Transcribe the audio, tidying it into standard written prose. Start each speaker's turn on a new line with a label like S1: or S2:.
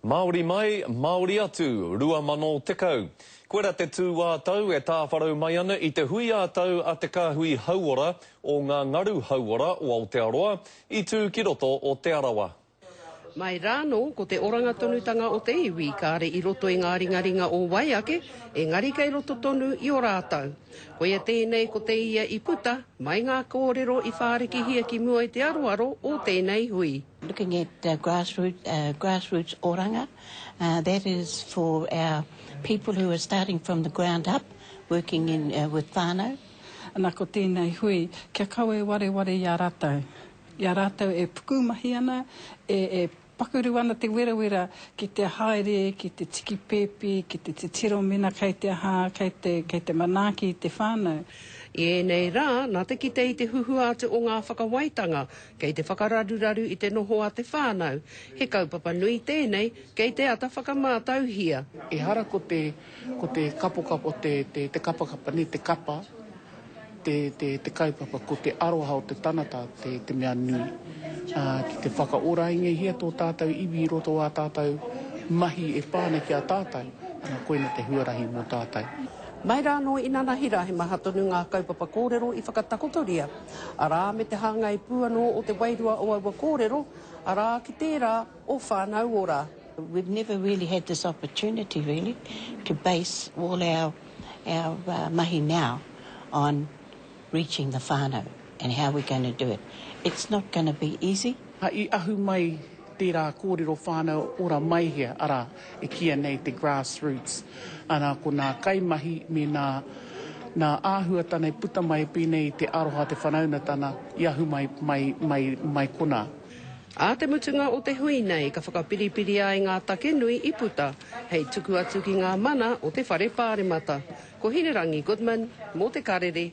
S1: Māori mai, Māori atu, rua mano tekau. Koera te tū ātau e tāwharau mai ana I te hui ātau a te kāhui hauora o ngā ngaru hauora o Aotearoa I tū ki roto o Te Arawa.
S2: Mai rāno, ko te oranga tonutanga o te iwi, kāre I roto I ngā ringaringa o Waiake, e ngari kei roto tonu I o rātau. Ko ia tēnei ko te ia I puta, mai ngā kōrero I whāriki hia ki mua I te aroaro o tēnei hui.
S3: Looking at grassroots oranga, that is for our people who are starting from the ground up, working in with whānau.
S4: Ana ko tēnei hui, kia kaue ware I a rātau. I a rātau e pukumahi ana, e pakuru ana te wera ki te haere, ki te tiki pepi, ki te tiro mina kei te aha, kei te manaki I te whānau.
S2: I nei rā, nā te kite I te huhu atu o ngā whakawaitanga, kei te whakararuraru I te noho a te whānau. He kaupapa nui tēnei, kei te ata whakamātau hia.
S5: E hara ko te kapokapo, te kapakapa ni te kapa, te kaupapa ko te aroha o te tanata, te mea nui. Ki te whakaorainga hia tō tātou iwi roto a tātou mahi e pāne ki a tātou, ana koina te huarahi mō tātou.
S2: Mai rāno I nana hira he maha tonu ngā kaupapa kōrero I whakatakotoria. Arā me te hanga I puano o te wairua o aua kōrero, arā ki tērā o whānau ora.
S3: We've never really had this opportunity really to base all our mahi now on reaching the whānau and how we're going to do it. It's not going to be easy.
S5: I ahu mai tērā kōrero whānau ora mai hea, ara e kia nei te grassroots. Ana ko nā kaimahi me nā āhuatana I puta mai pēnei te aroha te whanaunatana I ahu mai kona.
S2: A te mutunga o te hui nei, ka whakapiripiri ai ngā take nui I puta, hei tuku atu ki ngā mana o te whare pāremata. Ko Hinerangi Goodman, mō te karere.